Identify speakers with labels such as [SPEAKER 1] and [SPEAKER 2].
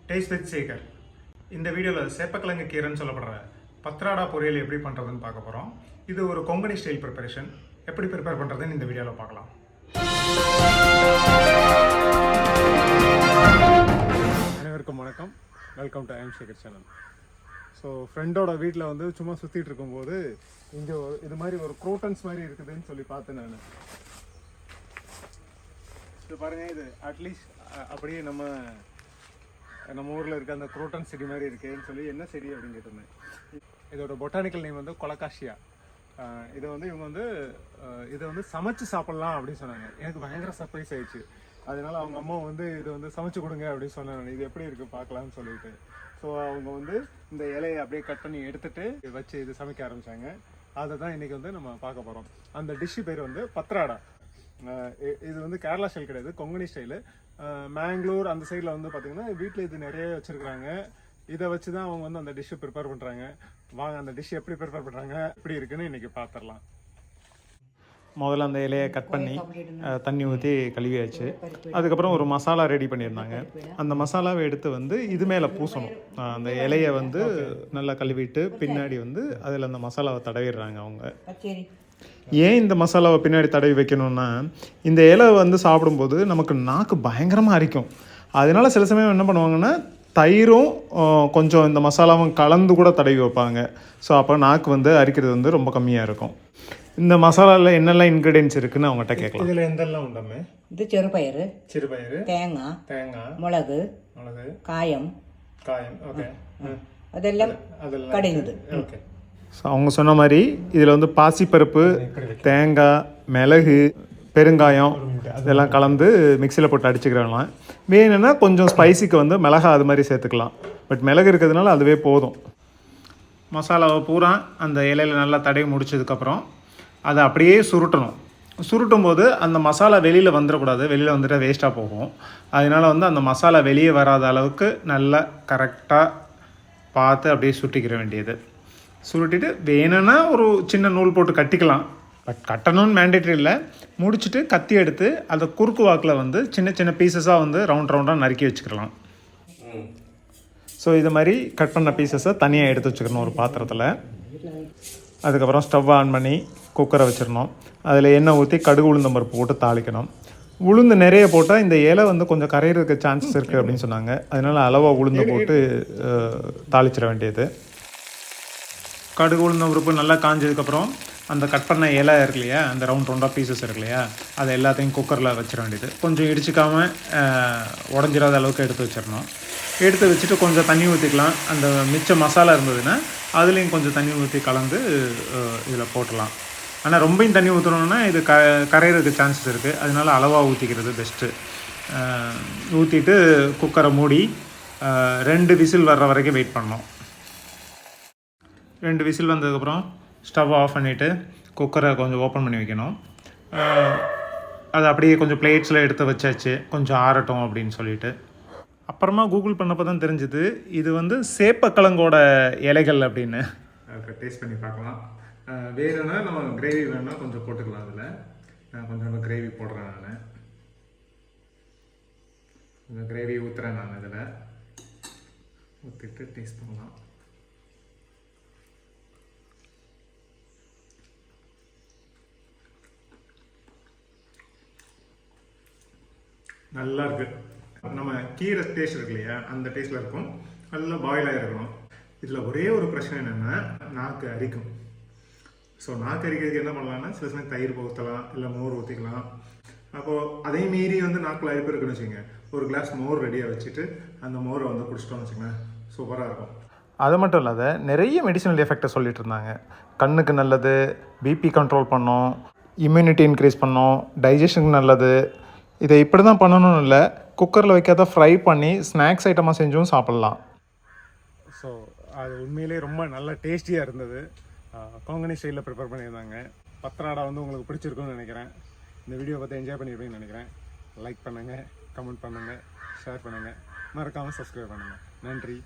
[SPEAKER 1] Taste with Sekar. இந்த வீடியோவில் சேப்பக்கிழங்கு கீரைன்னு சொல்லப்படுற பத்ராடா பொரியல் எப்படி பண்ணுறதுன்னு பார்க்க போகிறோம். இது ஒரு கொங்கனி ஸ்டைல் ப்ரிப்பரேஷன். எப்படி ப்ரிப்பேர் பண்ணுறதுன்னு இந்த வீடியோவில் பார்க்கலாம். அனைவருக்கும் வணக்கம். Welcome to IamSEKAR channel. So ஃப்ரெண்டோட வீட்டில் வந்து சும்மா சுற்றிட்டு இருக்கும்போது இங்கே இது மாதிரி ஒரு குரோட்டன்ஸ் மாதிரி இருக்குதுன்னு சொல்லி பார்த்தேன் நான். இது பாருங்கள், இது அட்லீஸ்ட் அப்படியே நம்ம ஊரில் இருக்க அந்த குரோட்டன் செடி மாதிரி இருக்குன்னு சொல்லி என்ன செடி அப்படின்னு கேட்டிருந்தேன். இதோட பொட்டானிக்கல் நேம் வந்து கொலகாசியா. இதை வந்து இவங்க இதை வந்து சமைச்சு சாப்பிட்லாம் அப்படின்னு சொன்னாங்க. எனக்கு பயங்கர சர்ப்ரைஸ் ஆயிடுச்சு. அதனால அவங்க அம்மா வந்து இதை வந்து சமைச்சு கொடுங்க அப்படின்னு சொன்னாங்க. இது எப்படி இருக்குது பார்க்கலான்னு சொல்லிட்டு. ஸோ அவங்க வந்து இந்த இலையை அப்படியே கட் பண்ணி எடுத்துட்டு வச்சு இது சமைக்க ஆரம்பித்தாங்க. அதை தான் இன்றைக்கி வந்து நம்ம பார்க்க போகிறோம். அந்த டிஷ்ஷு பேர் வந்து பத்ராடா. இது வந்து கேரளா ஸ்டைல் கிடையாது, கொங்கனி ஸ்டைலு. மேங்களூர் அந்த சைடில் வந்து பார்த்திங்கன்னா வீட்டில் இது நிறைய வச்சுருக்குறாங்க. இதை வச்சு தான் அவங்க வந்து அந்த டிஷ்ஷை ப்ரிப்பேர் பண்ணுறாங்க. வாங்க அந்த டிஷ் எப்படி ப்ரிப்பேர் பண்ணுறாங்க, எப்படி இருக்குன்னு இன்றைக்கி பார்த்துடலாம். முதல்ல அந்த இலையை கட் பண்ணி தண்ணி ஊற்றி கழுவியாச்சு. அதுக்கப்புறம் ஒரு மசாலா ரெடி பண்ணியிருந்தாங்க. அந்த மசாலாவை எடுத்து வந்து இது மேலே பூசணும். அந்த இலையை வந்து நல்லா கழுவிட்டு பின்னாடி வந்து அதில் அந்த மசாலாவை தடவிடுறாங்க அவங்க. ஏன் இந்த மசாலாவை பின்னாடி தடவி வைக்கணும்னா, இந்த இலை வந்து சாப்பிடும்போது நமக்கு நாக்கு பயங்கரமாக அரிக்கும். அதனால சில சமயம் என்ன பண்ணுவாங்கன்னா தயிரும் கொஞ்சம் இந்த மசாலாவும் கலந்து கூட தடவி வைப்பாங்க. ஸோ அப்போ நாக்கு வந்து அரிக்கிறது வந்து ரொம்ப கம்மியாக இருக்கும். இந்த மசாலாவில் என்னெல்லாம் இன்க்ரீடியன்ஸ் இருக்குன்னு அவங்ககிட்ட கேட்கலாம். இதில் எந்தெல்லாம் உண்டாமே?
[SPEAKER 2] இது சிறுபயிறு,
[SPEAKER 1] தேங்காய்,
[SPEAKER 2] மிளகு, காயம்,
[SPEAKER 1] ஓகே,
[SPEAKER 2] அதெல்லாம் கடையுது.
[SPEAKER 1] ஓகே. ஸோ அவங்க சொன்ன மாதிரி இதில் வந்து பாசிப்பருப்பு, தேங்காய், மிளகு, பெருங்காயம் இதெல்லாம் கலந்து மிக்சியில் போட்டு அடிச்சுக்கிறலாம். வேணும்னா கொஞ்சம் ஸ்பைசிக்கு வந்து மிளகா அது மாதிரி சேர்த்துக்கலாம். பட் மிளகு இருக்கிறதுனால அதுவே போதும். மசாலாவை பூரா அந்த இலையில் நல்லா தடவி முடிச்சதுக்கப்புறம் அதை அப்படியே சுருட்டணும். சுருட்டும் போது அந்த மசாலா வெளியில் வந்துடக்கூடாது. வெளியில் வந்துட்டு வேஸ்ட்டாக போகும். அதனால் வந்து அந்த மசாலா வெளியே வராத அளவுக்கு நல்லா கரெக்டாக பார்த்து அப்படியே சுட்டிக்கிற வேண்டியது. சுருட்டிட்டு வேணும்னா ஒரு சின்ன நூல் போட்டு கட்டிக்கலாம். பட் கட்டணும்னு மேண்டேட்ரி இல்லை. முடிச்சுட்டு கத்தி எடுத்து அதை குறுக்கு வாக்கில் வந்து சின்ன சின்ன பீசஸாக வந்து ரவுண்டாக நறுக்கி வச்சுக்கலாம். ஸோ இது மாதிரி கட் பண்ண பீசஸை தனியாக எடுத்து வச்சுக்கணும் ஒரு பாத்திரத்தில். அதுக்கப்புறம் ஸ்டவ் ஆன் பண்ணி குக்கரை வச்சிடணும். அதில் எண்ணெய் ஊற்றி கடுகு உளுந்தம் பருப்பு போட்டு தாளிக்கணும். உளுந்து நிறைய போட்டால் இந்த இலை வந்து கொஞ்சம் கரையிறதுக்கு சான்சஸ் இருக்குது அப்படின்னு சொன்னாங்க. அதனால் அளவாக உளுந்து போட்டு தாளிச்சிட வேண்டியது. கடுகு உளுந்தம் பருப்பு நல்லா காஞ்சதுக்கப்புறம் அந்த கட் பண்ண இலை இருக்கு இல்லையா, அந்த ரவுண்டாக பீசஸ் இருக்கு இல்லையா, அதை எல்லாத்தையும் குக்கரில் வச்சிட வேண்டியது. கொஞ்சம் இடிச்சிக்காமல் உடஞ்சிடாத அளவுக்கு எடுத்து வச்சிடணும். எடுத்து வச்சுட்டு கொஞ்சம் தண்ணி ஊற்றிக்கலாம். அந்த மிச்ச மசாலா இருந்ததுன்னா அதுலேயும் கொஞ்சம் தண்ணி ஊற்றி கலந்து இதில் போட்டலாம். ஆனால் ரொம்பவும் தண்ணி ஊற்றணுன்னா இது கரையிறதுக்கு சான்சஸ் இருக்குது. அதனால அளவாக ஊற்றிக்கிறது பெஸ்ட்டு. ஊற்றிட்டு குக்கரை மூடி 2 விசில் வர்ற வரைக்கும் வெயிட் பண்ணணும். 2 விசில் வந்ததுக்கப்புறம் ஸ்டவ் ஆஃப் பண்ணிவிட்டு குக்கரை கொஞ்சம் ஓப்பன் பண்ணி வைக்கணும். அது அப்படியே கொஞ்சம் பிளேட்ஸில் எடுத்து வச்சாச்சு, கொஞ்சம் ஆறட்டும் அப்படின்னு சொல்லிட்டு. அப்புறமா கூகுள் பண்ணப்போ தான் தெரிஞ்சுது இது வந்து சேப்பக்கிழங்கோட இலைகள் அப்படின்னு. டேஸ்ட் பண்ணி பார்க்கலாம். வேணும்னா நம்ம கிரேவி வேணும்னா கொஞ்சம் போட்டுக்கலாம். அதில் நான் கொஞ்சம் கிரேவி போடுறேன். நான் கொஞ்சம் கிரேவி ஊற்றுறேன். நான் இதில் ஊற்றிட்டு டேஸ்ட் பண்ணலாம். நல்லா இருக்குது. நம்ம கீரை டேஸ்ட் இருக்கு இல்லையா, அந்த டேஸ்ட்டில் இருக்கும். நல்லா பாயிலாக இருக்கணும். இதில் ஒரே ஒரு பிரச்சனை என்னென்னா நாக்கு அரிக்கும். ஸோ நாக்கு அரிக்கிறதுக்கு என்ன பண்ணலான்னா சில சமயம் தயிர் ஊற்றலாம், இல்லை மோர் ஊற்றிக்கலாம். அப்போது அதே மீறி வந்து நாக்கில் அரிப்பு இருக்குன்னு வச்சுங்க, ஒரு கிளாஸ் மோர் ரெடியாக வச்சுட்டு அந்த மோரை வந்து குடிச்சிட்டோம்னு வச்சுங்களேன், சூப்பராக இருக்கும். அது மட்டும் இல்லாத நிறைய மெடிசினல் எஃபெக்டை சொல்லிட்டு இருந்தாங்க. கண்ணுக்கு நல்லது, பிபி கண்ட்ரோல் பண்ணோம், இம்யூனிட்டி இன்க்ரீஸ் பண்ணோம், டைஜஷனுக்கு நல்லது. இதை இப்படி தான் பண்ணணும்னு இல்லை, குக்கரில் வைக்காத ஃப்ரை பண்ணி ஸ்நாக்ஸ் ஐட்டமாக செஞ்சும் சாப்பிட்லாம். ஸோ அது உண்மையிலே ரொம்ப நல்ல டேஸ்டியாக இருந்தது. கொங்கனி ஸ்டைலில் ப்ரிப்பேர் பண்ணியிருந்தாங்க. பத்ராடா வந்து உங்களுக்கு பிடிச்சிருக்குன்னு நினைக்கிறேன். இந்த வீடியோ பார்த்து என்ஜாய் பண்ணியிருப்பீங்கன்னு நினைக்கிறேன். லைக் பண்ணுங்கள், கமெண்ட் பண்ணுங்கள், ஷேர் பண்ணுங்கள், மறக்காமல் சப்ஸ்கிரைப் பண்ணுங்கள். நன்றி.